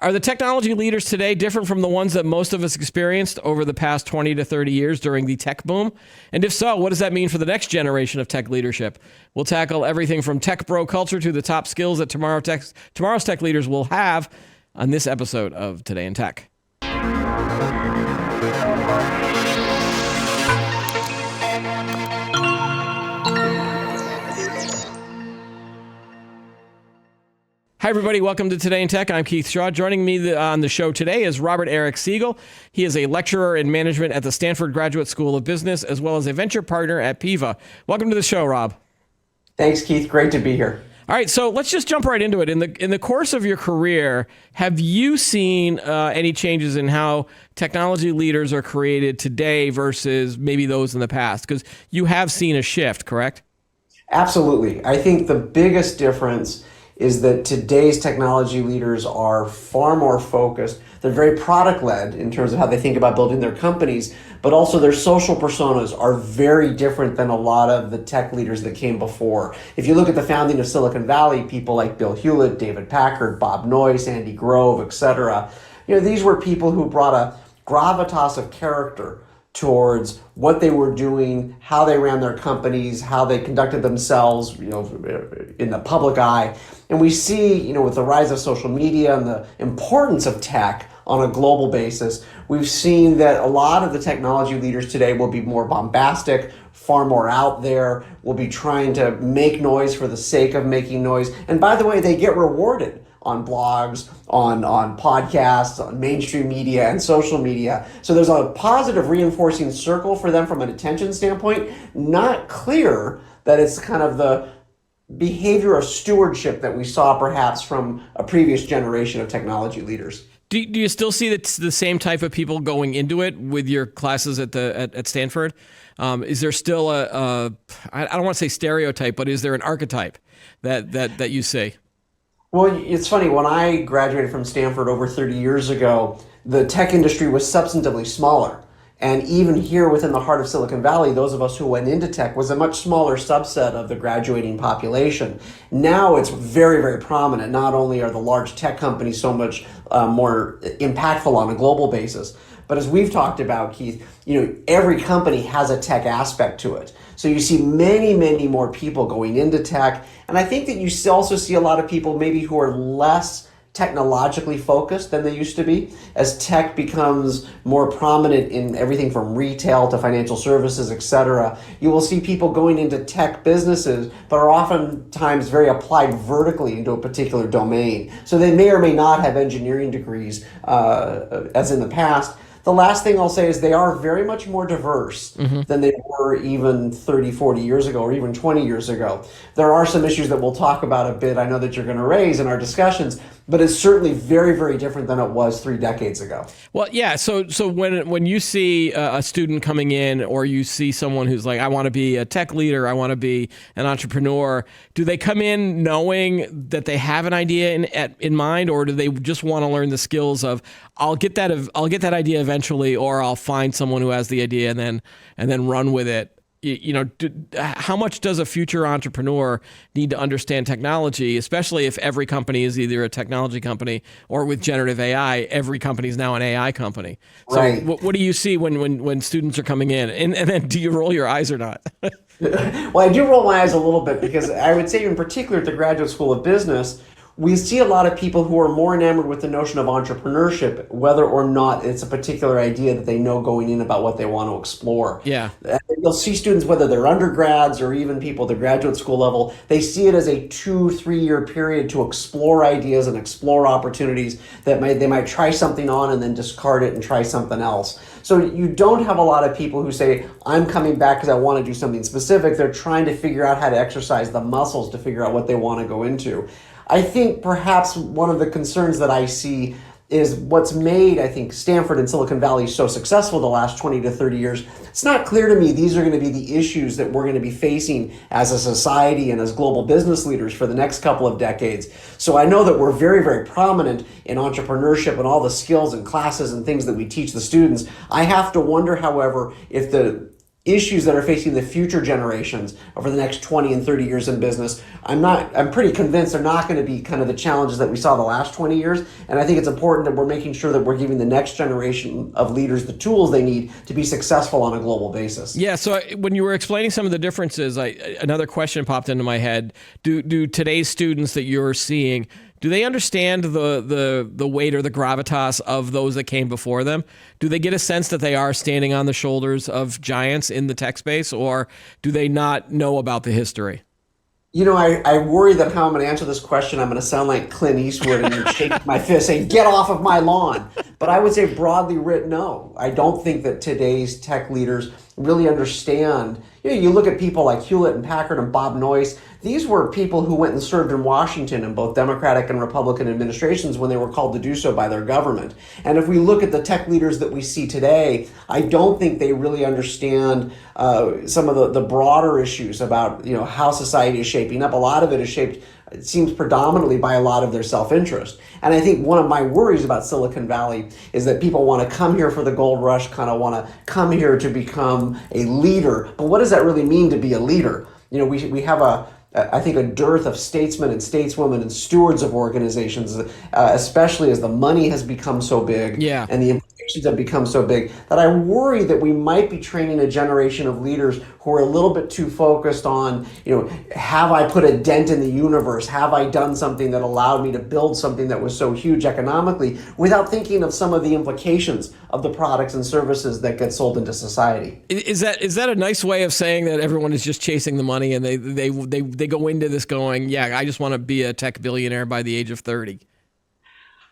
Are the technology leaders today different from the ones that most of us experienced over the past 20 to 30 years during the tech boom? And if so, what does that mean for the next generation of tech leadership? We'll tackle everything from tech bro culture to the top skills that tomorrow's tech leaders will have on this episode of Today in Tech. Hi, everybody. Welcome to Today in Tech. I'm Keith Shaw. Joining me on the show today is Robert Eric Siegel. He is a lecturer in management at the Stanford Graduate School of Business, as well as a venture partner at Piva. Welcome to the show, Rob. Thanks, Keith. Great to be here. All right, so let's just jump right into it. In the course of your career, have you seen any changes in how technology leaders are created today versus maybe those in the past? Because you have seen a shift, correct? Absolutely. I think the biggest difference is that today's technology leaders are far more focused. They're very product-led in terms of how they think about building their companies, but also their social personas are very different than a lot of the tech leaders that came before. If you look at the founding of Silicon Valley, people like Bill Hewlett, David Packard, Bob Noyce, Andy Grove, etc., these were people who brought a gravitas of character towards what they were doing, how they ran their companies, how they conducted themselves, in the public eye. And we see, with the rise of social media and the importance of tech on a global basis, we've seen that a lot of the technology leaders today will be more bombastic, far more out there, will be trying to make noise for the sake of making noise. And by the way, they get rewarded on blogs, on podcasts, on mainstream media and social media. So there's a positive reinforcing circle for them from an attention standpoint. Not clear that it's kind of the behavior of stewardship that we saw perhaps from a previous generation of technology leaders. Do you still see the same type of people going into it with your classes at Stanford? Is there still I don't want to say stereotype, but is there an archetype that you see? Well, it's funny, when I graduated from Stanford over 30 years ago, the tech industry was substantively smaller. And even here within the heart of Silicon Valley, those of us who went into tech was a much smaller subset of the graduating population. Now it's very, very prominent. Not only are the large tech companies so much more impactful on a global basis, but as we've talked about, Keith, every company has a tech aspect to it. So you see many, many more people going into tech. And I think that you also see a lot of people maybe who are less technologically focused than they used to be. As tech becomes more prominent in everything from retail to financial services, etc., you will see people going into tech businesses, but are oftentimes very applied vertically into a particular domain. So they may or may not have engineering degrees as in the past. The last thing I'll say is they are very much more diverse than they were even 30, 40 years ago or even 20 years ago. There are some issues that we'll talk about a bit, I know that you're going to raise in our discussions, but it's certainly very, very different than it was 3 decades ago. Well, yeah. So when you see a student coming in, or you see someone who's like, I want to be a tech leader, I want to be an entrepreneur, do they come in knowing that they have an idea in mind, or do they just want to learn the skills of I'll get that idea eventually, or I'll find someone who has the idea and then run with it? How much does a future entrepreneur need to understand technology, especially if every company is either a technology company or with generative AI, every company is now an AI company. So right. What do you see when students are coming in? And then do you roll your eyes or not? Well, I do roll my eyes a little bit because I would say in particular at the Graduate School of Business, we see a lot of people who are more enamored with the notion of entrepreneurship, whether or not it's a particular idea that they know going in about what they want to explore. Yeah. You'll see students, whether they're undergrads or even people at the graduate school level, they see it as a 2-3 year period to explore ideas and explore opportunities that they might try something on and then discard it and try something else. So you don't have a lot of people who say, I'm coming back because I want to do something specific. They're trying to figure out how to exercise the muscles to figure out what they want to go into. I think perhaps one of the concerns that I see is what's made, I think, Stanford and Silicon Valley so successful the last 20 to 30 years. It's not clear to me these are going to be the issues that we're going to be facing as a society and as global business leaders for the next couple of decades. So I know that we're very, very prominent in entrepreneurship and all the skills and classes and things that we teach the students. I have to wonder, however, if the issues that are facing the future generations over the next 20 and 30 years in business, I'm pretty convinced they're not going to be kind of the challenges that we saw the last 20 years. And I think it's important that we're making sure that we're giving the next generation of leaders the tools they need to be successful on a global basis. Yeah. So when you were explaining some of the differences, another question popped into my head. Do today's students that you're seeing, do they understand the weight or the gravitas of those that came before them? Do they get a sense that they are standing on the shoulders of giants in the tech space, or do they not know about the history? I worry that how I'm going to answer this question, I'm going to sound like Clint Eastwood and shake my fist saying, get off of my lawn. But I would say broadly writ, no. I don't think that today's tech leaders really understand. You look at people like Hewlett and Packard and Bob Noyce. These were people who went and served in Washington in both Democratic and Republican administrations when they were called to do so by their government. And if we look at the tech leaders that we see today, I don't think they really understand some of the broader issues about how society is shaping up. A lot of it is shaped, it seems, predominantly by a lot of their self-interest. And I think one of my worries about Silicon Valley is that people want to come here for the gold rush, kind of want to come here to become a leader. But what does that really mean to be a leader? We have I think a dearth of statesmen and stateswomen and stewards of organizations, especially as the money has become so big and the implications have become so big, that I worry that we might be training a generation of leaders who are a little bit too focused on, have I put a dent in the universe? Have I done something that allowed me to build something that was so huge economically, without thinking of some of the implications of the products and services that get sold into society? Is that a nice way of saying that everyone is just chasing the money and they go into this going, yeah, I just want to be a tech billionaire by the age of 30?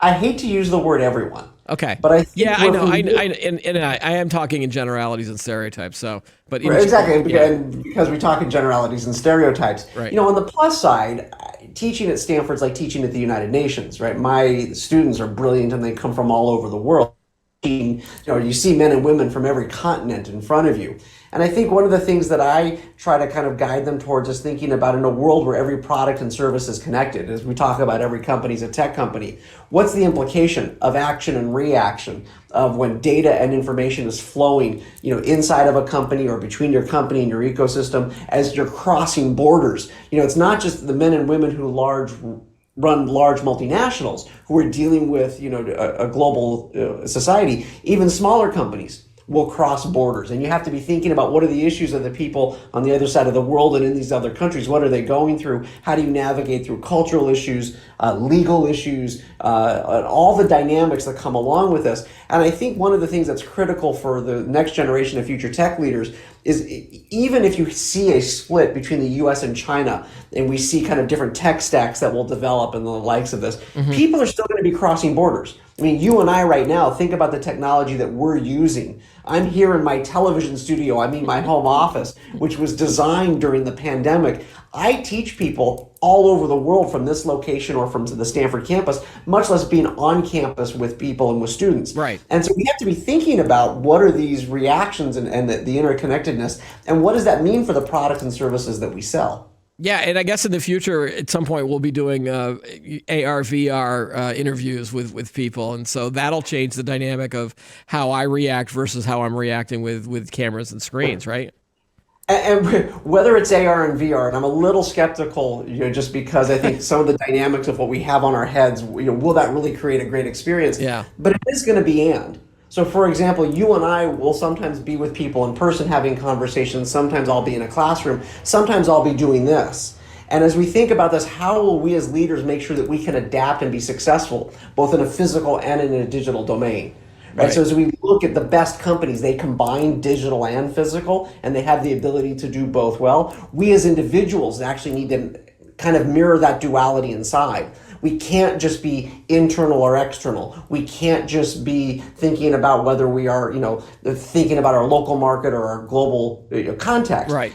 I hate to use the word everyone. Okay. But I think I know. I am talking in generalities and stereotypes. Exactly. And because we talk in generalities and stereotypes, right. On the plus side, teaching at Stanford's like teaching at the United Nations, right? My students are brilliant and they come from all over the world. You see men and women from every continent in front of you. And I think one of the things that I try to kind of guide them towards is thinking about, in a world where every product and service is connected, as we talk about every company is a tech company, what's the implication of action and reaction of when data and information is flowing, inside of a company or between your company and your ecosystem as you're crossing borders? It's not just the men and women who run large multinationals who are dealing with a global society. Even smaller companies will cross borders, and you have to be thinking about what are the issues of the people on the other side of the world and in these other countries. What are they going through? How do you navigate through cultural issues, legal issues, and all the dynamics that come along with this? And I think one of the things that's critical for the next generation of future tech leaders is, even if you see a split between the US and China, and we see kind of different tech stacks that will develop and the likes of this, people are still going to be crossing borders. I mean, you and I right now, think about the technology that we're using. I'm here in my television studio, my home office, which was designed during the pandemic. I teach people all over the world from this location or from the Stanford campus, much less being on campus with people and with students. Right. And so we have to be thinking about what are these reactions and the interconnectedness, and what does that mean for the products and services that we sell? Yeah, and I guess in the future, at some point, we'll be doing AR, VR interviews with people, and so that'll change the dynamic of how I react versus how I'm reacting with cameras and screens, right? And whether it's AR and VR, and I'm a little skeptical, just because I think some of the dynamics of what we have on our heads, will that really create a great experience? Yeah. But it is going to be and. So, for example, you and I will sometimes be with people in person having conversations. Sometimes I'll be in a classroom. Sometimes I'll be doing this. And as we think about this, how will we as leaders make sure that we can adapt and be successful, both in a physical and in a digital domain? Right. So as we look at the best companies, they combine digital and physical, and they have the ability to do both well. We as individuals actually need to kind of mirror that duality inside. We can't just be internal or external. We can't just be thinking about whether we are, thinking about our local market or our global context. Right.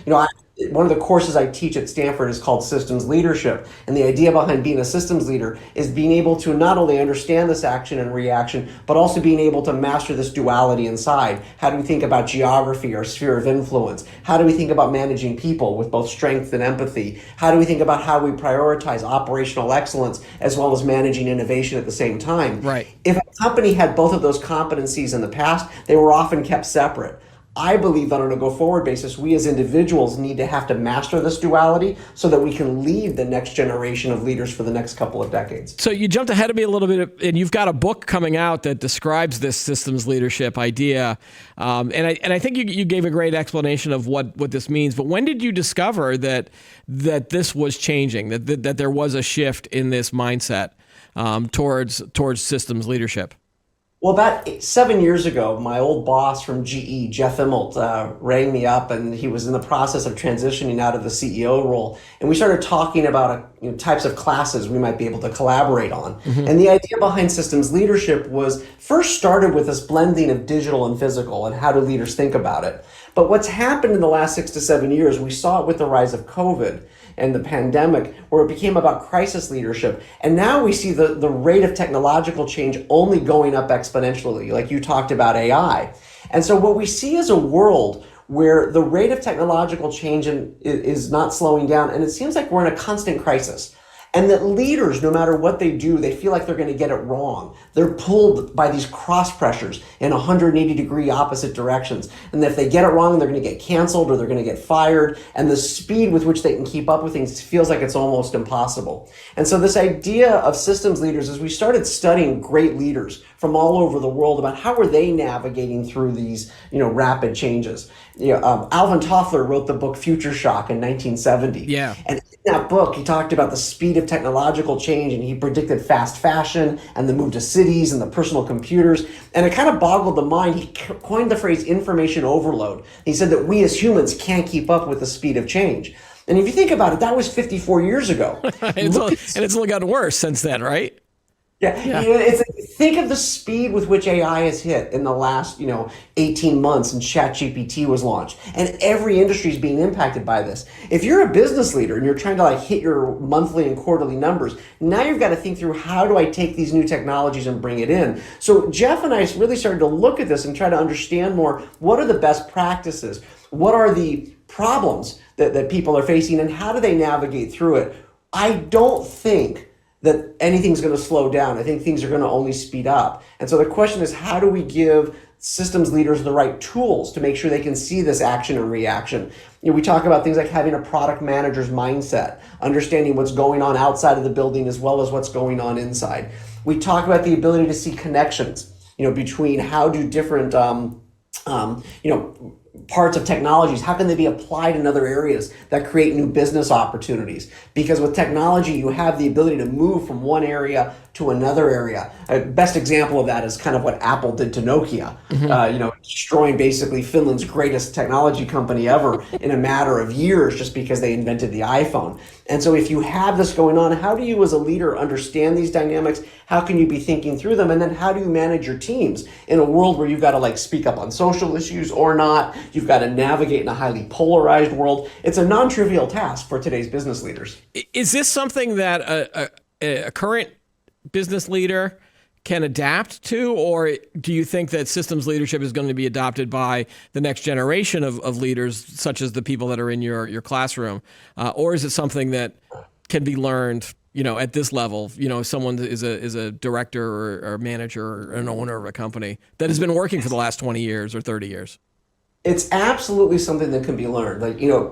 One of the courses I teach at Stanford is called Systems Leadership. And the idea behind being a systems leader is being able to not only understand this action and reaction, but also being able to master this duality inside. How do we think about geography, our sphere of influence? How do we think about managing people with both strength and empathy? How do we think about how we prioritize operational excellence as well as managing innovation at the same time? Right. If a company had both of those competencies in the past, they were often kept separate. I believe that on a go-forward basis, we as individuals need to have to master this duality so that we can lead the next generation of leaders for the next couple of decades. So you jumped ahead of me a little bit, and you've got a book coming out that describes this systems leadership idea. And I think you gave a great explanation of what this means. But when did you discover that this was changing, that there was a shift in this mindset towards systems leadership? Well, about 7 years ago, my old boss from GE, Jeff Immelt, rang me up, and he was in the process of transitioning out of the CEO role. And we started talking about types of classes we might be able to collaborate on. Mm-hmm. And the idea behind systems leadership was first started with this blending of digital and physical and how do leaders think about it. But what's happened in the last 6 to 7 years, we saw it with the rise of COVID and the pandemic, where it became about crisis leadership. And now we see the rate of technological change only going up exponentially, like you talked about AI. And so what we see is a world where the rate of technological change is not slowing down, and it seems like we're in a constant crisis. And that leaders, no matter what they do, they feel like they're going to get it wrong. They're pulled by these cross pressures in 180-degree opposite directions. And if they get it wrong, they're going to get canceled or they're going to get fired. And the speed with which they can keep up with things feels like it's almost impossible. And so this idea of systems leaders, as we started studying great leaders from all over the world about how are they navigating through these rapid changes. Alvin Toffler wrote the book Future Shock in 1970. Yeah. And in that book, he talked about the speed of technological change, and he predicted fast fashion and the move to cities and the personal computers. And it kind of boggled the mind. He coined the phrase information overload. He said that we as humans can't keep up with the speed of change. And if you think about it, that was 54 years ago. And it's only gotten worse since then, right? Yeah. Think of the speed with which AI has hit in the last, 18 months, and ChatGPT was launched. And every industry is being impacted by this. If you're a business leader and you're trying to hit your monthly and quarterly numbers, now you've got to think through, how do I take these new technologies and bring it in? So Jeff and I really started to look at this and try to understand more, what are the best practices? What are the problems that people are facing, and how do they navigate through it? I don't think that anything's going to slow down. I think things are going to only speed up. And so the question is, how do we give systems leaders the right tools to make sure they can see this action and reaction? We talk about things like having a product manager's mindset, understanding what's going on outside of the building as well as what's going on inside. We talk about the ability to see connections, between how do different, parts of technologies, how can they be applied in other areas that create new business opportunities? Because with technology, you have the ability to move from one area to another area. Best example of that is kind of what Apple did to Nokia, destroying basically Finland's greatest technology company ever in a matter of years just because they invented the iPhone. And so if you have this going on, how do you as a leader understand these dynamics? How can you be thinking through them? And then how do you manage your teams in a world where you've got to speak up on social issues or not? You've got to navigate in a highly polarized world. It's a non-trivial task for today's business leaders. Is this something that a current business leader can adapt to, or do you think that systems leadership is going to be adopted by the next generation of leaders, such as the people that are in your classroom, or is it something that can be learned, at this level? If someone is a director or manager or an owner of a company that has been working for the last 20 years or 30 years. It's absolutely something that can be learned.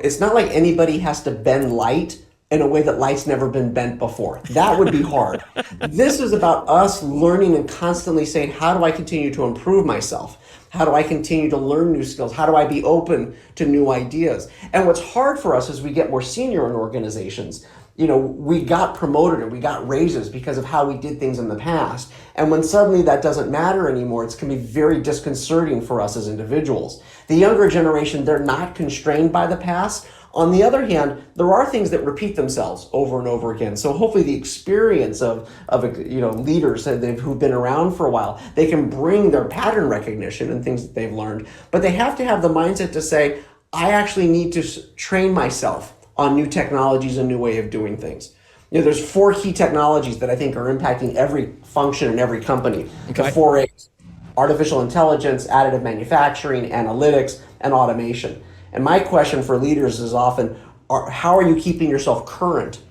It's not like anybody has to bend light in a way that light's never been bent before. That would be hard. This is about us learning and constantly saying, how do I continue to improve myself? How do I continue to learn new skills? How do I be open to new ideas? And what's hard for us as we get more senior in organizations, we got promoted and we got raises because of how we did things in the past. And when suddenly that doesn't matter anymore, it's going to be very disconcerting for us as individuals. The younger generation, they're not constrained by the past. On the other hand, there are things that repeat themselves over and over again. So hopefully the experience of leaders who've been around for a while, they can bring their pattern recognition and things that they've learned. But they have to have the mindset to say, I actually need to train myself on new technologies and new way of doing things. There's 4 key technologies that I think are impacting every function in every company. Okay. The 4 A's: artificial intelligence, additive manufacturing, analytics, and automation. And my question for leaders is often, how are you keeping yourself current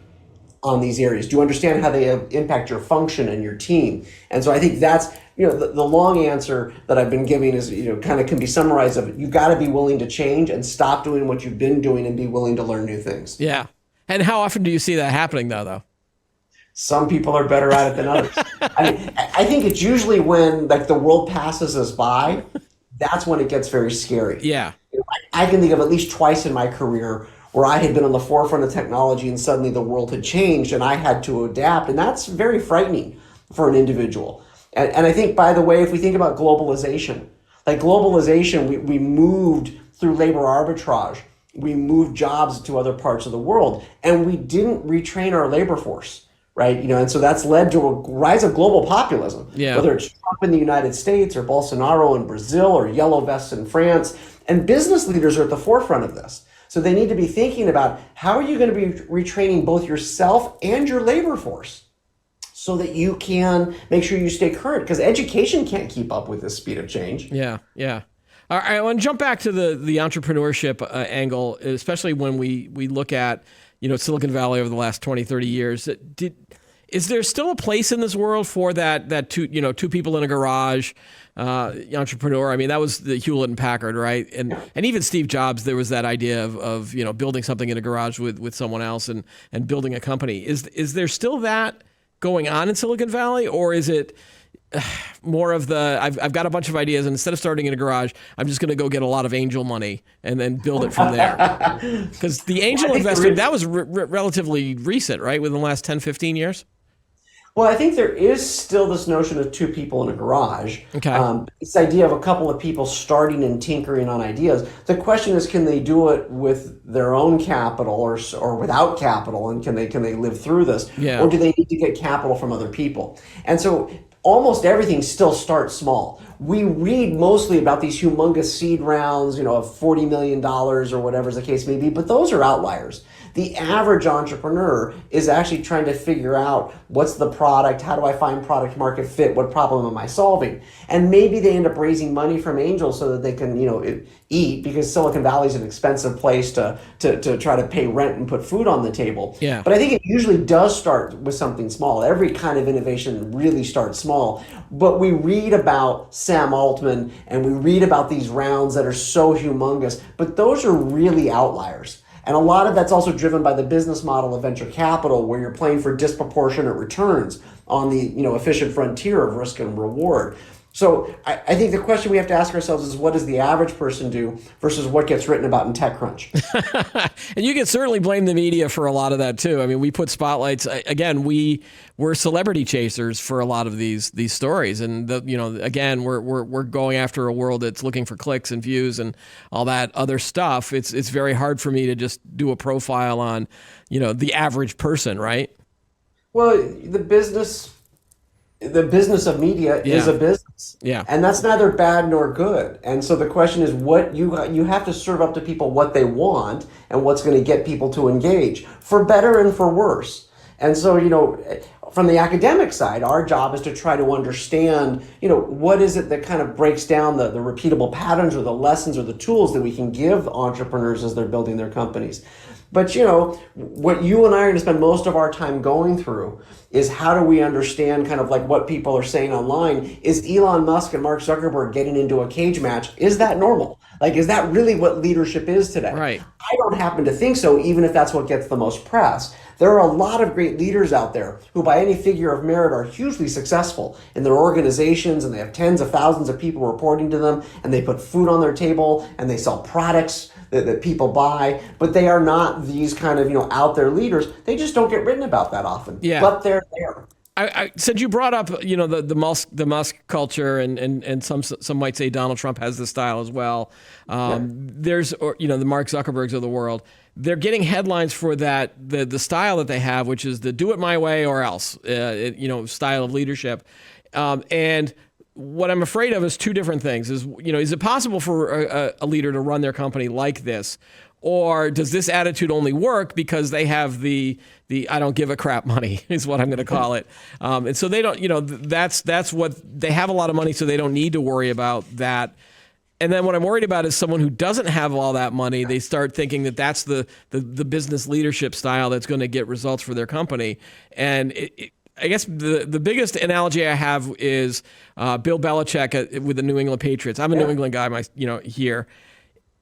on these areas? Do you understand how they impact your function and your team? And so I think that's, the long answer that I've been giving is, kind of can be summarized of you got to be willing to change and stop doing what you've been doing and be willing to learn new things. Yeah. And how often do you see that happening though? Some people are better at it than others. I think it's usually when like the world passes us by, that's when it gets very scary. Yeah. I can think of at least twice in my career where I had been on the forefront of technology and suddenly the world had changed and I had to adapt. And that's very frightening for an individual. And I think, by the way, if we think about globalization, we moved through labor arbitrage. We moved jobs to other parts of the world and we didn't retrain our labor force, right? And so that's led to a rise of global populism, whether it's Trump in the United States or Bolsonaro in Brazil or yellow vests in France. And business leaders are at the forefront of this. So they need to be thinking about how are you going to be retraining both yourself and your labor force so that you can make sure you stay current, because education can't keep up with the speed of change. Yeah, yeah. All right, I want to jump back to the entrepreneurship angle, especially when we look at, Silicon Valley over the last 20, 30 years. Is there still a place in this world for that two people in a garage entrepreneur? I mean, that was the Hewlett and Packard, right? And even Steve Jobs, there was that idea of building something in a garage with someone else and building a company. Is there still that going on in Silicon Valley, or is it more of the I've got a bunch of ideas and instead of starting in a garage, I'm just going to go get a lot of angel money and then build it from there? Because the angel investment, that was relatively recent, right? Within the last 10, 15 years? Well, I think there is still this notion of two people in a garage. Okay. This idea of a couple of people starting and tinkering on ideas. The question is, can they do it with their own capital or without capital, and can they live through this? Yeah. Or do they need to get capital from other people? And so almost everything still starts small. We read mostly about these humongous seed rounds, of $40 million or whatever the case may be, but those are outliers. The average entrepreneur is actually trying to figure out what's the product, how do I find product market fit, what problem am I solving? And maybe they end up raising money from angels so that they can, eat, because Silicon Valley is an expensive place to try to pay rent and put food on the table. Yeah. But I think it usually does start with something small. Every kind of innovation really starts small. But we read about Sam Altman and we read about these rounds that are so humongous, but those are really outliers. And a lot of that's also driven by the business model of venture capital, where you're playing for disproportionate returns on the efficient frontier of risk and reward. So I think the question we have to ask ourselves is, what does the average person do versus what gets written about in TechCrunch? And you can certainly blame the media for a lot of that too. I mean, we put spotlights. Again, we're celebrity chasers for a lot of these stories, and again, we're going after a world that's looking for clicks and views and all that other stuff. It's very hard for me to just do a profile on the average person, right? Well, the business of media is a business. Yeah. And that's neither bad nor good. And so the question is, what you have to serve up to people what they want and what's going to get people to engage, for better and for worse. And so, from the academic side, our job is to try to understand, what is it that kind of breaks down the repeatable patterns or the lessons or the tools that we can give entrepreneurs as they're building their companies. But, what you and I are going to spend most of our time going through is, how do we understand kind of like what people are saying online? Is Elon Musk and Mark Zuckerberg getting into a cage match? Is that normal? Like, is that really what leadership is today? Right. I don't happen to think so, even if that's what gets the most press. There are a lot of great leaders out there who, by any figure of merit, are hugely successful in their organizations, and they have tens of thousands of people reporting to them, and they put food on their table, and they sell products that people buy, but they are not these kind of out there leaders. They just don't get written about that often. Yeah. But they're there. I said, you brought up the Musk culture, and some might say Donald Trump has this style as well. There's the Mark Zuckerbergs of the world. They're getting headlines for that the style that they have, which is the do it my way or else style of leadership. And what I'm afraid of is two different things. Is it possible for a leader to run their company like this? Or does this attitude only work because they have the I don't give a crap money is what I'm going to call it. And so they don't, that's what they have, a lot of money, so they don't need to worry about that And then what I'm worried about is someone who doesn't have all that money. They start thinking that that's the business leadership style that's going to get results for their company. And I guess the biggest analogy I have is Bill Belichick with the New England Patriots. I'm a New England guy, here.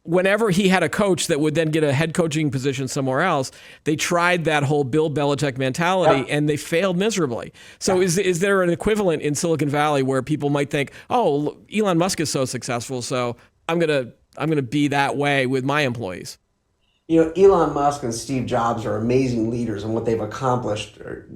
Whenever he had a coach that would then get a head coaching position somewhere else, they tried that whole Bill Belichick mentality and they failed miserably. So is there an equivalent in Silicon Valley where people might think, oh, Elon Musk is so successful, so I'm gonna be that way with my employees? Elon Musk and Steve Jobs are amazing leaders, and what they've accomplished are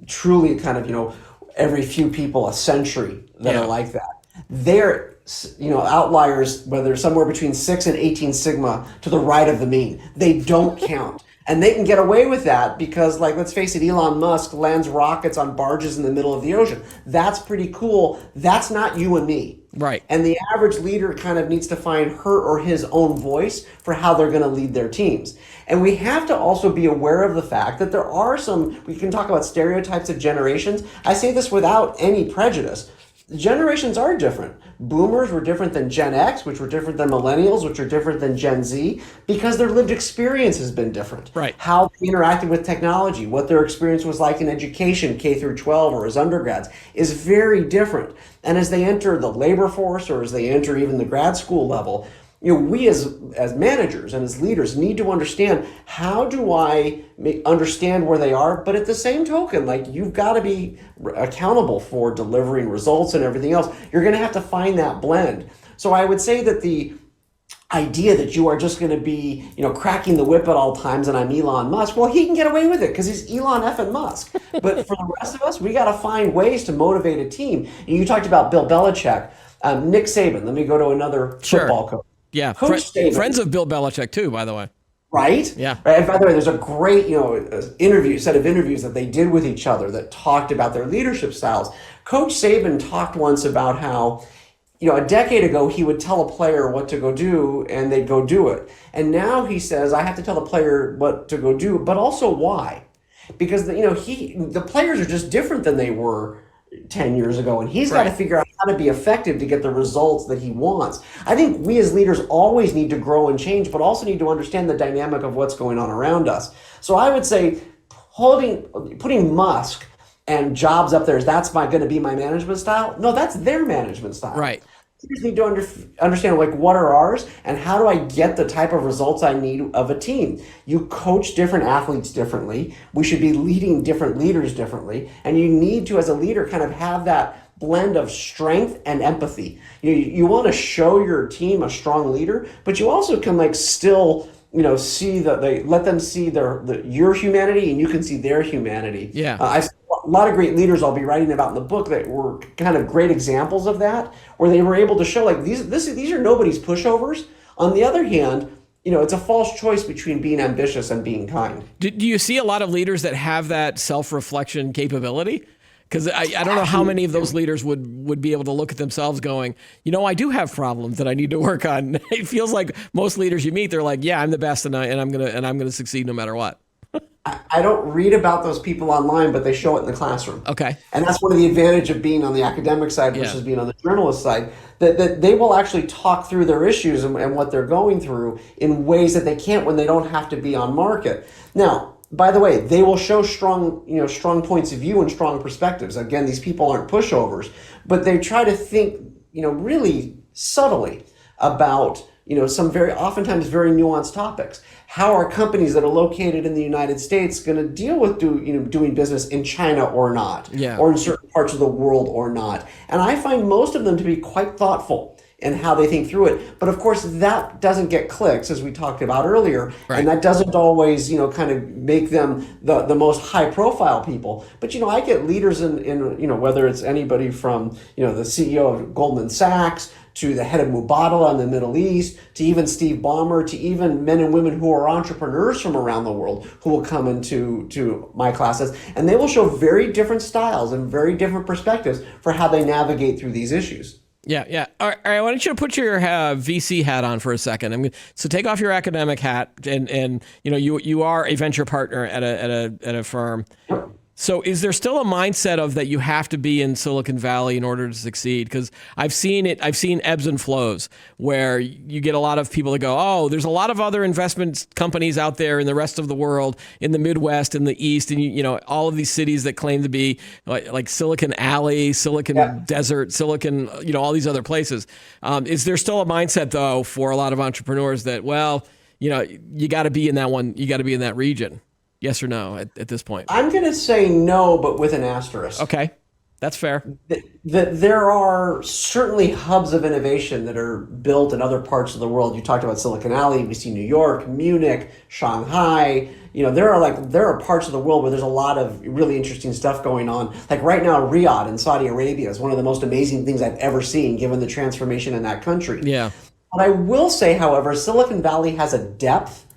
truly kind of, every few people a century that are like that. They're outliers, whether somewhere between 6 and 18 sigma to the right of the mean. They don't count. And they can get away with that because, let's face it, Elon Musk lands rockets on barges in the middle of the ocean. That's pretty cool. That's not you and me. Right. And the average leader kind of needs to find her or his own voice for how they're going to lead their teams. And we have to also be aware of the fact that there are we can talk about stereotypes of generations. I say this without any prejudice. Generations are different. Boomers were different than Gen X, which were different than millennials, which are different than Gen Z, because their lived experience has been different. Right. How they interacted with technology, what their experience was like in education, K through 12 or as undergrads, is very different. And as they enter the labor force or as they enter even the grad school level, we as managers and as leaders need to understand, how do I understand where they are, but at the same token, you've got to be accountable for delivering results and everything else. You're going to have to find that blend. So I would say that the idea that you are just going to be, cracking the whip at all times and I'm Elon Musk, well, he can get away with it because he's Elon effing Musk. But for the rest of us, we got to find ways to motivate a team. And you talked about Bill Belichick, Nick Saban. Let me go to another football coach. Yeah, friends of Bill Belichick too, by the way. Right? Yeah. Right. And by the way, there's a great, set of interviews that they did with each other that talked about their leadership styles. Coach Saban talked once about how, a decade ago he would tell a player what to go do and they'd go do it. And now he says, I have to tell the player what to go do, but also why. Because the players are just different than they were 10 years ago, and he's got to figure out how to be effective to get the results that he wants. I think we as leaders always need to grow and change, but also need to understand the dynamic of what's going on around us. So I would say putting Musk and Jobs up there as that's going to be my management style. No, that's their management style. Right. You just need to understand what are ours and how do I get the type of results I need of a team. You coach different athletes differently. We should be leading different leaders differently. And you need to, as a leader, kind of have that blend of strength and empathy. You want to show your team a strong leader, but you also can still see that they let them see your humanity and you can see their humanity. Yeah. A lot of great leaders I'll be writing about in the book that were kind of great examples of that, where they were able to show these are nobody's pushovers. On the other hand, it's a false choice between being ambitious and being kind. Do you see a lot of leaders that have that self-reflection capability? Because I don't know how many of those leaders would be able to look at themselves going, I do have problems that I need to work on. It feels like most leaders you meet, they're like, yeah, I'm the best and I'm gonna succeed no matter what. I don't read about those people online, but they show it in the classroom. Okay. And that's one of the advantages of being on the academic side versus being on the journalist side, that they will actually talk through their issues and what they're going through in ways that they can't when they don't have to be on market. Now, by the way, they will show strong points of view and strong perspectives. Again, these people aren't pushovers, but they try to think, really subtly about, some oftentimes very nuanced topics. How are companies that are located in the United States going to deal with doing business in China or not, or in certain parts of the world or not? And I find most of them to be quite thoughtful in how they think through it. But of course, that doesn't get clicks, as we talked about earlier, and that doesn't always, kind of make them the most high-profile people. But I get leaders in whether it's anybody from the CEO of Goldman Sachs to the head of Mubadala in the Middle East, to even Steve Ballmer, to even men and women who are entrepreneurs from around the world who will come into my classes, and they will show very different styles and very different perspectives for how they navigate through these issues. Yeah. All right. I want you to put your VC hat on for a second. So take off your academic hat, and you are a venture partner at a firm. So is there still a mindset of that you have to be in Silicon Valley in order to succeed? Because I've seen ebbs and flows where you get a lot of people that go, oh, there's a lot of other investment companies out there in the rest of the world, in the Midwest, in the East, and you know, all of these cities that claim to be like Silicon Alley, Silicon Desert, Silicon, you know, all these other places. Is there still a mindset though for a lot of entrepreneurs that, well, you know, you got to be in that one, you got to be in that region? Yes or no at this point? I'm going to say no, but with an asterisk. Okay, that's fair. That there are certainly hubs of innovation that are built in other parts of the world. You talked about Silicon Alley. We see New York, Munich, Shanghai. You know, there are parts of the world where there's a lot of really interesting stuff going on. Like right now, Riyadh in Saudi Arabia is one of the most amazing things I've ever seen, given the transformation in that country. Yeah. But I will say, however, Silicon Valley has a depth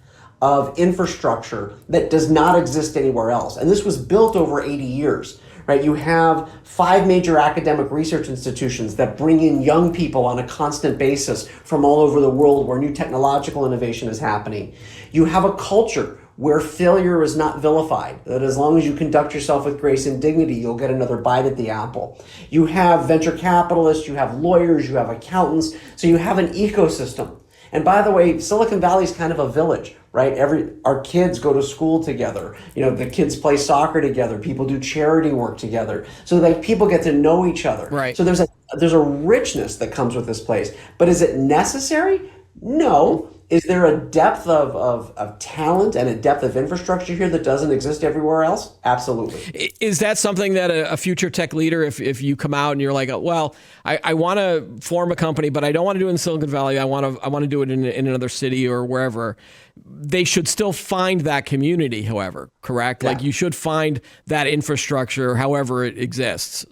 of infrastructure that does not exist anywhere else. And this was built over 80 years, right? You have 5 major academic research institutions that bring in young people on a constant basis from all over the world where new technological innovation is happening. You have a culture where failure is not vilified, that as long as you conduct yourself with grace and dignity, you'll get another bite at the apple. You have venture capitalists, you have lawyers, you have accountants, so you have an ecosystem. And by the way, Silicon Valley is kind of a village, right? Our kids go to school together. You know, the kids play soccer together. People do charity work together. So like people get to know each other. Right. So there's a richness that comes with this place. But is it necessary? No. Is there a depth of talent and a depth of infrastructure here that doesn't exist everywhere else? Absolutely. Is that something that a future tech leader, if you come out and you're like, well, I want to form a company, but I don't want to do it in Silicon Valley. I want to do it in another city or wherever. They should still find that community, however, correct? Yeah. Like you should find that infrastructure, however it exists.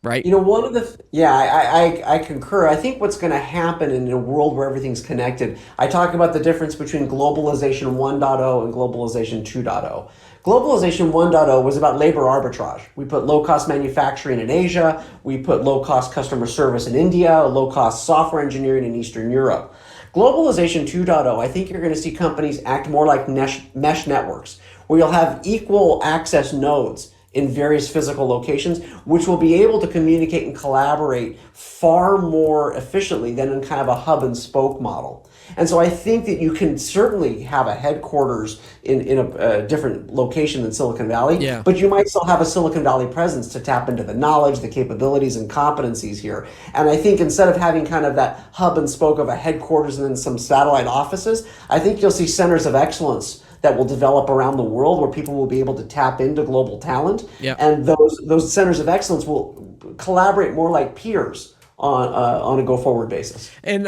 Right. You know, one of the, I concur. I think what's going to happen in a world where everything's connected, I talk about the difference between globalization 1.0 and globalization 2.0. Globalization 1.0 was about labor arbitrage. We put low-cost manufacturing in Asia. We put low-cost customer service in India, low-cost software engineering in Eastern Europe. Globalization 2.0, I think you're going to see companies act more like mesh networks, where you'll have equal access nodes in various physical locations, which will be able to communicate and collaborate far more efficiently than in kind of a hub and spoke model. And so I think that you can certainly have a headquarters in a different location than Silicon Valley, but you might still have a Silicon Valley presence to tap into the knowledge, the capabilities, and competencies here. And I think instead of having kind of that hub and spoke of a headquarters and then some satellite offices, I think you'll see centers of excellence that will develop around the world where people will be able to tap into global talent. Yep. And those centers of excellence will collaborate more like peers on a go-forward basis. And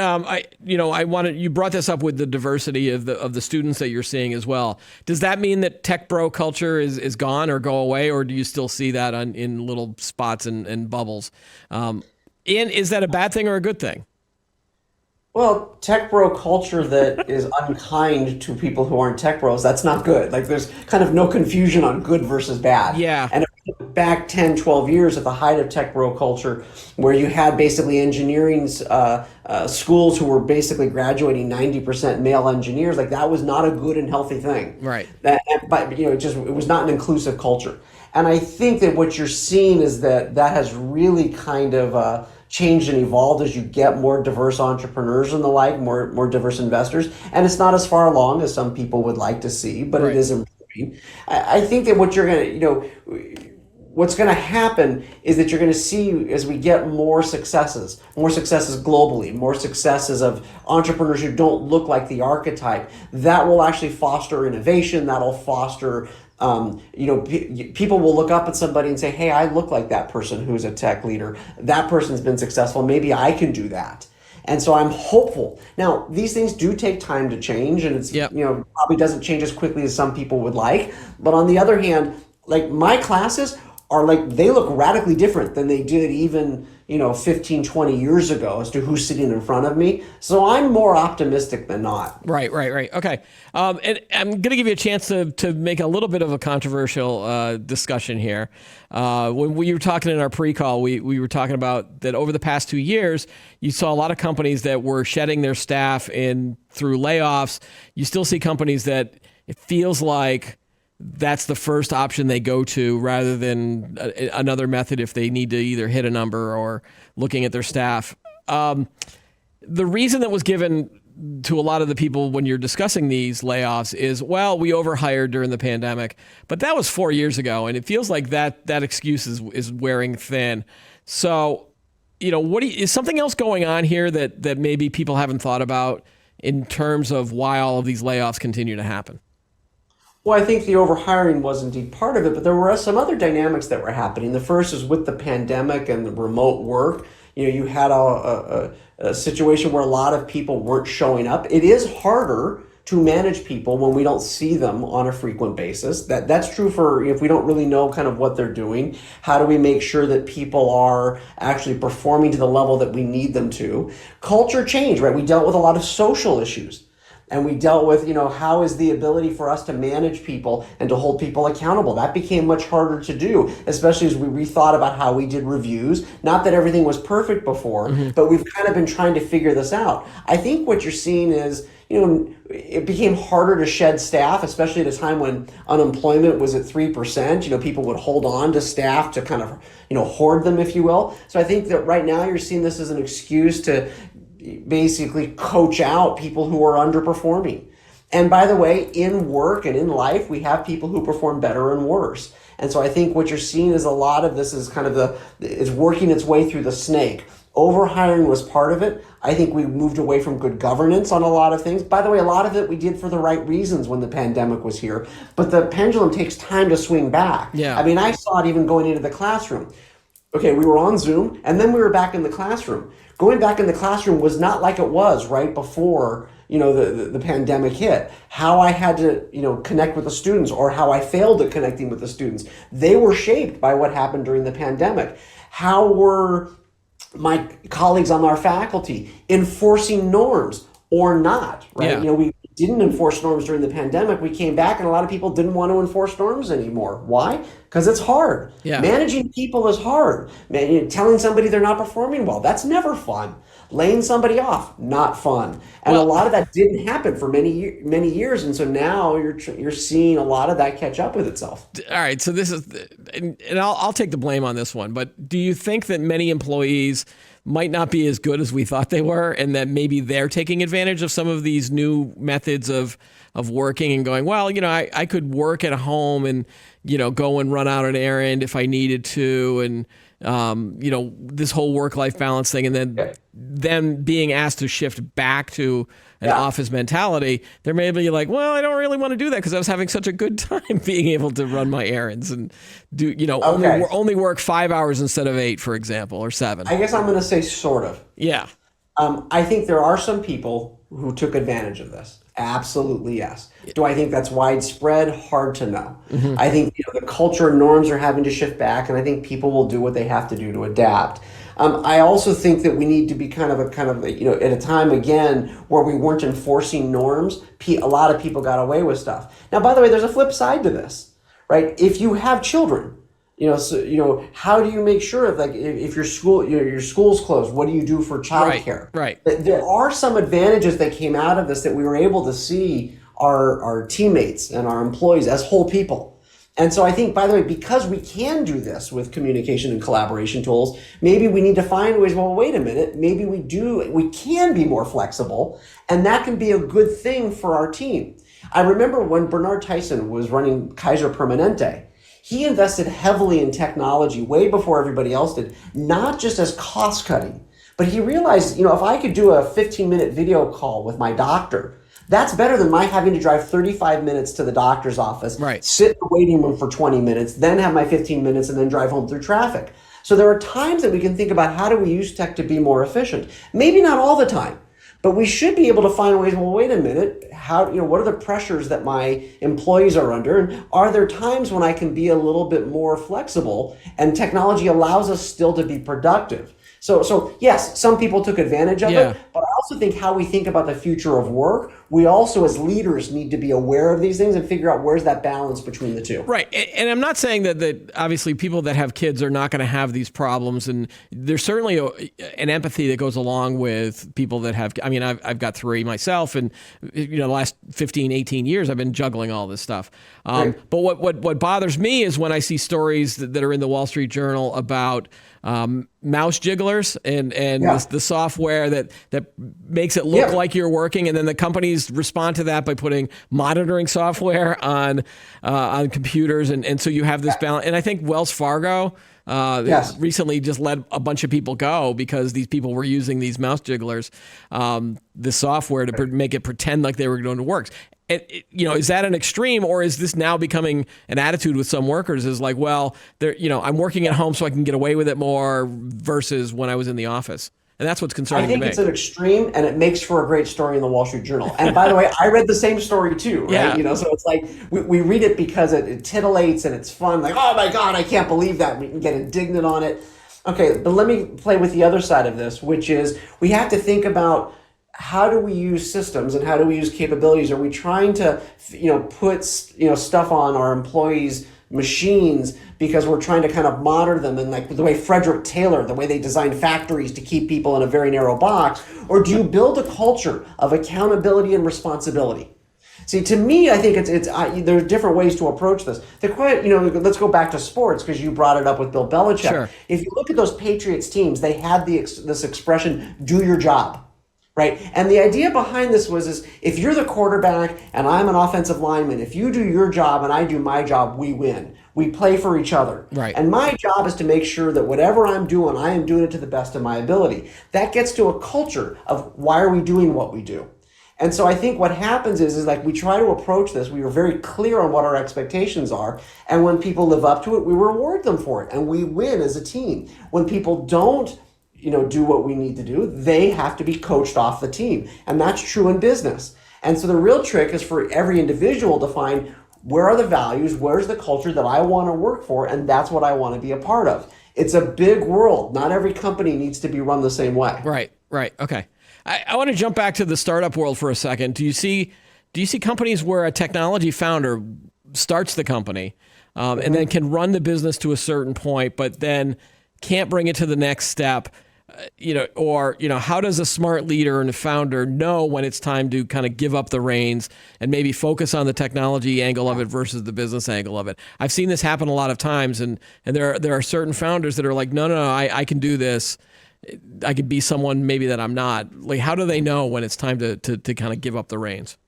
you brought this up with the diversity of the students that you're seeing as well. Does that mean that tech bro culture is gone or go away, or do you still see that in little spots and bubbles? And is that a bad thing or a good thing? Well, tech bro culture that is unkind to people who aren't tech bros, that's not good. Like there's kind of no confusion on good versus bad. Yeah. And back 10, 12 years at the height of tech bro culture, where you had basically engineering schools who were basically graduating 90% male engineers, like that was not a good and healthy thing. Right. But it was not an inclusive culture. And I think that what you're seeing is that has really kind of changed and evolved as you get more diverse entrepreneurs and the like, more diverse investors. And it's not as far along as some people would like to see, but It is improving. I think that what you're going to, what's going to happen is that you're going to see as we get more successes globally, more successes of entrepreneurs who don't look like the archetype, that will actually foster innovation, that'll foster people will look up at somebody and say, hey, I look like that person who's a tech leader. That person's been successful. Maybe I can do that. And so I'm hopeful. Now, these things do take time to change, and it's probably doesn't change as quickly as some people would like. But on the other hand, like my classes are they look radically different than they did even 15, 20 years ago as to who's sitting in front of me. So I'm more optimistic than not. Right. Okay. And I'm going to give you a chance to make a little bit of a controversial discussion here. When we were talking in our pre-call, we were talking about that over the past 2 years, you saw a lot of companies that were shedding their staff through layoffs. You still see companies that it feels like that's the first option they go to rather than another method if they need to either hit a number or looking at their staff. The reason that was given to a lot of the people when you're discussing these layoffs is, well, we overhired during the pandemic, but that was 4 years ago, and it feels like that excuse is wearing thin. So, is something else going on here that maybe people haven't thought about in terms of why all of these layoffs continue to happen? Well, I think the overhiring was indeed part of it, but there were some other dynamics that were happening. The first is with the pandemic and the remote work. You had a situation where a lot of people weren't showing up. It is harder to manage people when we don't see them on a frequent basis. That's true for if we don't really know kind of what they're doing. How do we make sure that people are actually performing to the level that we need them to? Culture change, right? We dealt with a lot of social issues. And we dealt with, how is the ability for us to manage people and to hold people accountable? That became much harder to do, especially as we rethought about how we did reviews. Not that everything was perfect before, but we've kind of been trying to figure this out. I think what you're seeing is, it became harder to shed staff, especially at a time when unemployment was at 3%. People would hold on to staff to kind of, hoard them, if you will. So I think that right now you're seeing this as an excuse to basically coach out people who are underperforming. And by the way, in work and in life, we have people who perform better and worse. And so I think what you're seeing is a lot of this is kind of it's working its way through the snake. Overhiring was part of it. I think we moved away from good governance on a lot of things. By the way, a lot of it we did for the right reasons when the pandemic was here, but the pendulum takes time to swing back. Yeah. I mean, I saw it even going into the classroom. Okay, we were on Zoom and then we were back in the classroom. Going back in the classroom was not like it was right before, the pandemic hit. How I had to, connect with the students or how I failed at connecting with the students. They were shaped by what happened during the pandemic. How were my colleagues on our faculty enforcing norms or not, right? Yeah. We didn't enforce norms during the pandemic. We came back and a lot of people didn't want to enforce norms anymore. Why? Because it's hard. Yeah. Managing people is hard. Telling somebody they're not performing well, that's never fun. Laying somebody off, not fun. And a lot of that didn't happen for many years. And so now you're seeing a lot of that catch up with itself. All right. So this is, and I'll take the blame on this one, but do you think that many employees might not be as good as we thought they were, and that maybe they're taking advantage of some of these new methods of working and going, well, I could work at home and, go and run out an errand if I needed to. And, this whole work-life balance thing, and then them being asked to shift back to an office mentality, they're maybe like, well, I don't really want to do that because I was having such a good time being able to run my errands and do, only work 5 hours instead of 8, for example, or 7. I guess I'm going to say sort of. Yeah. I think there are some people who took advantage of this. Absolutely, yes. Do I think that's widespread? Hard to know. Mm-hmm. I think the culture and norms are having to shift back, and I think people will do what they have to do to adapt. I also think that we need to be kind of at a time again where we weren't enforcing norms. A lot of people got away with stuff. Now, by the way, there's a flip side to this, right? If you have children, how do you make sure if your school's closed, what do you do for childcare? Right. There are some advantages that came out of this that we were able to see our teammates and our employees as whole people. And so I think, by the way, because we can do this with communication and collaboration tools, maybe we need to find ways, well, wait a minute, maybe we can be more flexible, and that can be a good thing for our team. I remember when Bernard Tyson was running Kaiser Permanente, he invested heavily in technology way before everybody else did, not just as cost cutting, but he realized, if I could do a 15-minute video call with my doctor, that's better than my having to drive 35 minutes to the doctor's office, sit in the waiting room for 20 minutes, then have my 15 minutes and then drive home through traffic. So there are times that we can think about how do we use tech to be more efficient. Maybe not all the time, but we should be able to find ways, well, wait a minute, what are the pressures that my employees are under? And are there times when I can be a little bit more flexible and technology allows us still to be productive? So yes, some people took advantage of it, but I also think how we think about the future of work we also as leaders need to be aware of these things and figure out where's that balance between the two. Right. And I'm not saying that obviously people that have kids are not going to have these problems. And there's certainly an empathy that goes along with people that have, I mean, I've got 3 myself, and the last 15, 18 years, I've been juggling all this stuff. But what bothers me is when I see stories that are in the Wall Street Journal about mouse jigglers and the software that makes it look like you're working, and then the companies respond to that by putting monitoring software on computers, and so you have this balance. And I think Wells Fargo recently just let a bunch of people go because these people were using these mouse jigglers, the software to make it pretend like they were going to work. Is that an extreme, or is this now becoming an attitude with some workers? Is like, well, I'm working at home so I can get away with it more versus when I was in the office, and that's what's concerning me. I think it's an extreme, and it makes for a great story in the Wall Street Journal. And by the way, I read the same story too, right? Yeah. So it's like we read it because it titillates and it's fun. Like, oh my God, I can't believe that. We can get indignant on it. Okay, but let me play with the other side of this, which is we have to think about, how do we use systems and how do we use capabilities? Are we trying to, put, stuff on our employees' machines because we're trying to kind of monitor them, and like the way Frederick Taylor, the way they designed factories to keep people in a very narrow box? Or do you build a culture of accountability and responsibility? See, to me, I think there's different ways to approach this. Let's go back to sports because you brought it up with Bill Belichick. Sure. If you look at those Patriots teams, they had this expression, do your job. Right. And the idea behind this is if you're the quarterback and I'm an offensive lineman, if you do your job and I do my job, we win. We play for each other. Right. And my job is to make sure that whatever I'm doing, I am doing it to the best of my ability. That gets to a culture of why are we doing what we do? And so I think what happens is like we try to approach this. We are very clear on what our expectations are. And when people live up to it, we reward them for it. And we win as a team. When people don't, do what we need to do, they have to be coached off the team. And that's true in business. And so the real trick is for every individual to find, where are the values, where's the culture that I want to work for, and that's what I want to be a part of. It's a big world. Not every company needs to be run the same way. Right. Okay. I want to jump back to the startup world for a second. Do you see companies where a technology founder starts the company and then can run the business to a certain point, but then can't bring it to the next step? How does a smart leader and a founder know when it's time to kind of give up the reins and maybe focus on the technology angle of it versus the business angle of it? I've seen this happen a lot of times, and there are certain founders that are like, no, I can do this. I could be someone maybe that I'm not. Like, how do they know when it's time to kind of give up the reins?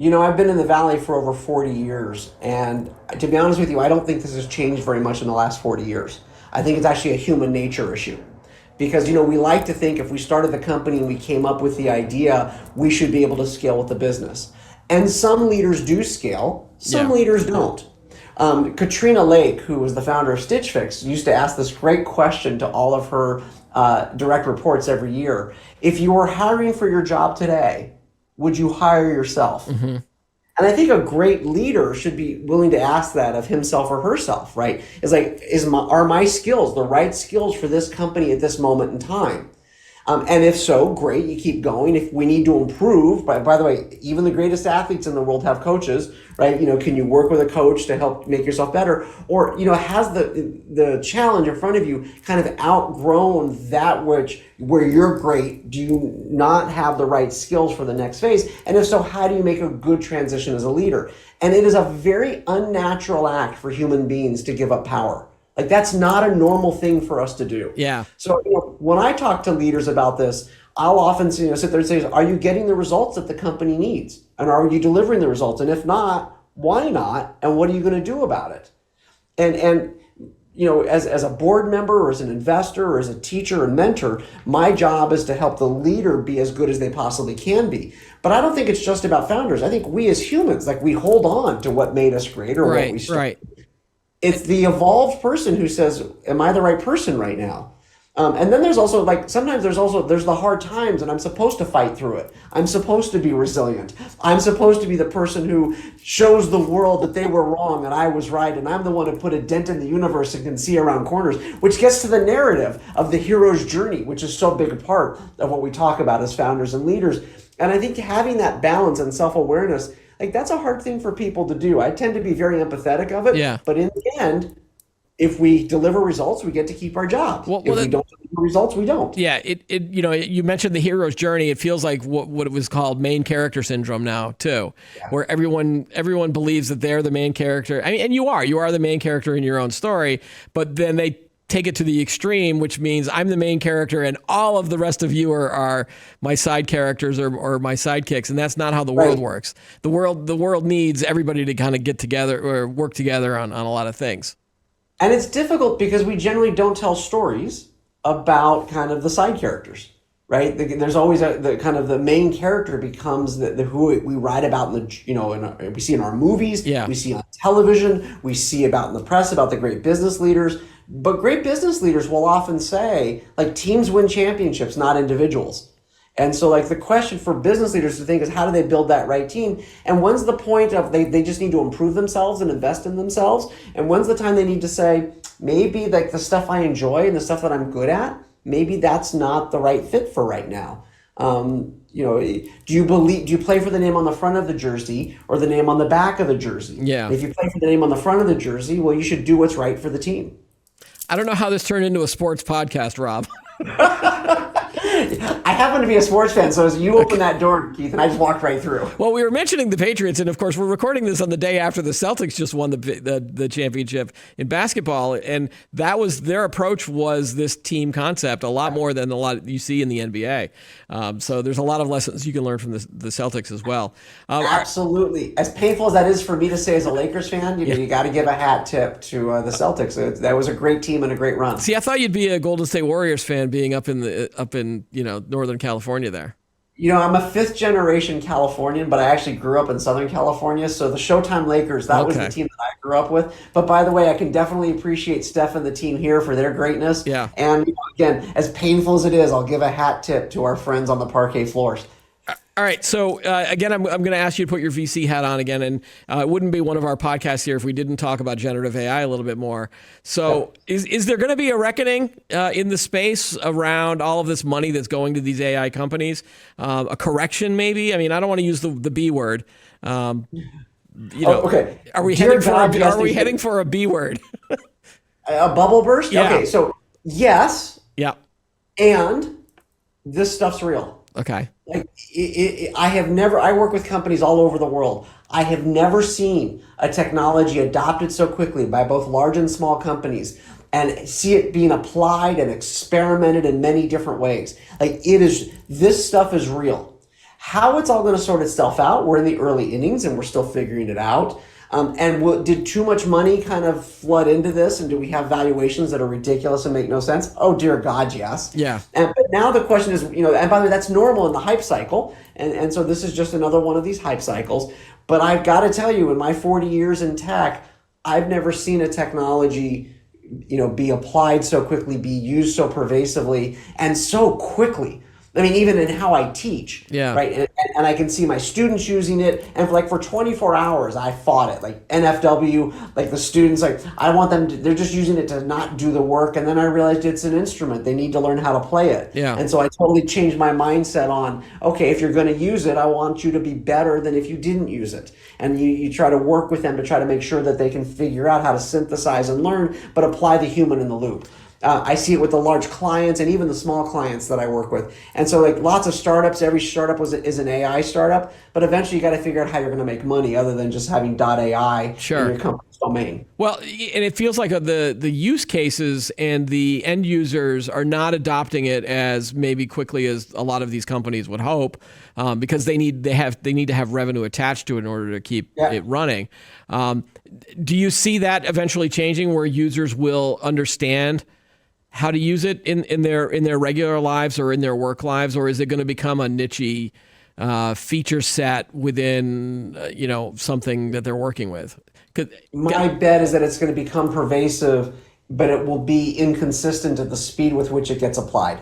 I've been in the Valley for over 40 years, and to be honest with you, I don't think this has changed very much in the last 40 years. I think it's actually a human nature issue. Because, we like to think if we started the company and we came up with the idea, we should be able to scale with the business. And some leaders do scale, some leaders don't. Katrina Lake, who was the founder of Stitch Fix, used to ask this great question to all of her direct reports every year. If you were hiring for your job today, would you hire yourself? Mm-hmm. And I think a great leader should be willing to ask that of himself or herself, right? It's like, are my skills the right skills for this company at this moment in time? And if so, great, you keep going. If we need to improve, by the way, even the greatest athletes in the world have coaches, right? Can you work with a coach to help make yourself better? Or, has the challenge in front of you kind of outgrown that where you're great? Do you not have the right skills for the next phase? And if so, how do you make a good transition as a leader? And it is a very unnatural act for human beings to give up power. Like, that's not a normal thing for us to do. Yeah. So when I talk to leaders about this, I'll often sit there and say, are you getting the results that the company needs? And are you delivering the results? And if not, why not? And what are you going to do about it? And as a board member or as an investor or as a teacher and mentor, my job is to help the leader be as good as they possibly can be. But I don't think it's just about founders. I think we as humans, like, we hold on to what made us great or what we started. Right. It's the evolved person who says, am I the right person right now? And then there's also like sometimes there's the hard times, and I'm supposed to fight through it. I'm supposed to be resilient. I'm supposed to be the person who shows the world that they were wrong and I was right, and I'm the one who put a dent in the universe and can see around corners, which gets to the narrative of the hero's journey, which is so big a part of what we talk about as founders and leaders. And I think having that balance and self-awareness, like that's a hard thing for people to do. I tend to be very empathetic of it, Yeah. but in the end, if we deliver results, we get to keep our job. Well, If we don't deliver results, we don't. Yeah, you mentioned the hero's journey. It feels like what it was called main character syndrome now too, where everyone believes that they're the main character. I mean, and you are the main character in your own story, but then they take it to the extreme, which means I'm the main character and all of the rest of you are my side characters or my sidekicks, and that's not how the world works. The world needs everybody to kind of get together or work together on a lot of things. And it's difficult because we generally don't tell stories about kind of the side characters, right? There's always the kind of the main character becomes the who we write about in the we see in our movies, we see on television, we see about in the press about the great business leaders. But great business leaders will often say like teams win championships, not individuals. And so like the question for business leaders to think is how do they build that right team? And when's the point of they just need to improve themselves and invest in themselves? And when's the time they need to say, maybe like the stuff I enjoy and the stuff that I'm good at, maybe that's not the right fit for right now. Do you play for the name on the front of the jersey or the name on the back of the jersey? Yeah. If you play for the name on the front of the jersey, well, you should do what's right for the team. I don't know how this turned into a sports podcast, Rob. I happen to be a sports fan, so as you opened that door, Keith, and I just walked right through. Well, we were mentioning the Patriots, and of course, we're recording this on the day after the Celtics just won the championship in basketball, and that was their approach was this team concept a lot more than a lot you see in the NBA. So there's a lot of lessons you can learn from the Celtics as well. Absolutely. As painful as that is for me to say as a Lakers fan, you got to give a hat tip to the Celtics. That was a great team and a great run. See, I thought you'd be a Golden State Warriors fan, being up in Northern California there. I'm a fifth generation Californian, but I actually grew up in Southern California. So the Showtime Lakers, that was the team that I grew up with. But by the way, I can definitely appreciate Steph and the team here for their greatness. Yeah. And again, as painful as it is, I'll give a hat tip to our friends on the parquet floors. All right. So again, I'm going to ask you to put your VC hat on again, and it wouldn't be one of our podcasts here if we didn't talk about generative AI a little bit more. So is there going to be a reckoning in the space around all of this money that's going to these AI companies? A correction, maybe? I mean, I don't want to use the B word. Okay. Are we heading for a B word? A bubble burst? Yeah. Okay. So yes. Yeah. And this stuff's real. Okay. Like I work with companies all over the world. I have never seen a technology adopted so quickly by both large and small companies and see it being applied and experimented in many different ways. Like this stuff is real. How it's all going to sort itself out, we're in the early innings and we're still figuring it out. Did too much money kind of flood into this, and do we have valuations that are ridiculous and make no sense? Oh, dear God, yes. Yeah. But now the question is, and by the way, that's normal in the hype cycle, and so this is just another one of these hype cycles. But I've got to tell you, in my 40 years in tech, I've never seen a technology, be applied so quickly, be used so pervasively, and so quickly. I mean, even in how I teach, right? And I can see my students using it. And for 24 hours, I fought it. Like NFW, like the students, I want them to, they're just using it to not do the work. And then I realized it's an instrument. They need to learn how to play it. Yeah. And so I totally changed my mindset on, okay, if you're going to use it, I want you to be better than if you didn't use it. And you try to work with them to try to make sure that they can figure out how to synthesize and learn, but apply the human in the loop. I see it with the large clients and even the small clients that I work with. And so lots of startups, every startup is an AI startup, but eventually you got to figure out how you're going to make money other than just having .ai in your company's domain. Well, and it feels like the use cases and the end users are not adopting it as maybe quickly as a lot of these companies would hope, because they need to have revenue attached to it in order to keep it running. Do you see that eventually changing where users will understand how to use it in their regular lives or in their work lives, or is it going to become a niche feature set within something that they're working with? My bet is that it's going to become pervasive but it will be inconsistent at the speed with which it gets applied.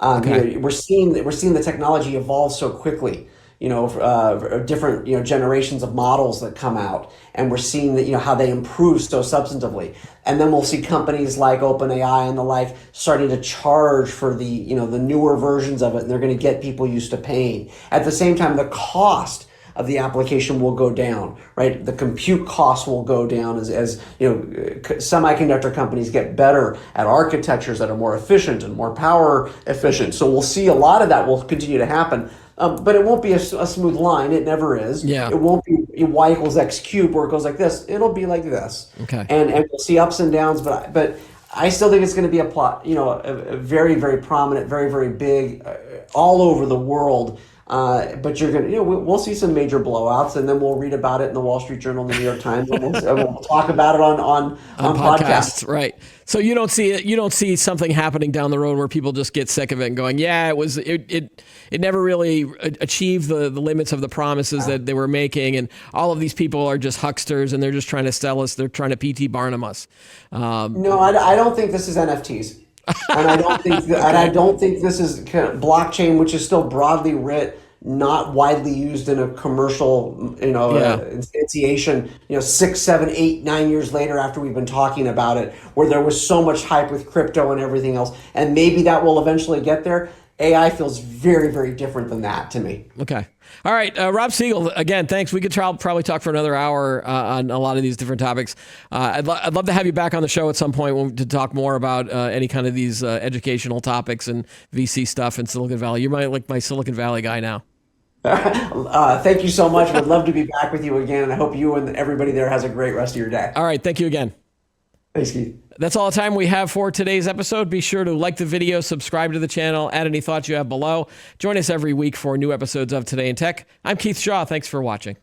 Okay. We're seeing the technology evolve so quickly. Different generations of models that come out, and we're seeing that how they improve so substantively. And then we'll see companies like OpenAI and the like starting to charge for the newer versions of it, and they're going to get people used to paying. At the same time, the cost of the application will go down, right? The compute costs will go down as semiconductor companies get better at architectures that are more efficient and more power efficient. So we'll see a lot of that will continue to happen. But it won't be a smooth line. It never is. Yeah. It won't be y equals x cubed where it goes like this. It'll be like this. Okay. And we'll see ups and downs, but I still think it's going to be a very, very prominent, very, very big, all over the world. But you're gonna, we'll see some major blowouts, and then we'll read about it in the Wall Street Journal, and the New York Times, and we'll talk about it on podcasts. Right. So you don't see something happening down the road where people just get sick of it and going, yeah, it never really achieved the limits of the promises that they were making, and all of these people are just hucksters, and they're just trying to sell us. They're trying to P.T. Barnum us. No, I don't think this is NFTs. And I don't think this is kind of blockchain, which is still broadly writ, not widely used in a commercial, instantiation, 6, 7, 8, 9 years later after we've been talking about it, where there was so much hype with crypto and everything else. And maybe that will eventually get there. AI feels very, very different than that to me. Okay. All right. Rob Siegel, again, thanks. We could probably talk for another hour on a lot of these different topics. I'd love to have you back on the show at some point to talk more about any kind of these educational topics and VC stuff in Silicon Valley. You're my Silicon Valley guy now. Thank you so much. Would love to be back with you again. And I hope you and everybody there has a great rest of your day. All right. Thank you again. Thanks, Keith. That's all the time we have for today's episode. Be sure to like the video, subscribe to the channel, add any thoughts you have below. Join us every week for new episodes of Today in Tech. I'm Keith Shaw. Thanks for watching.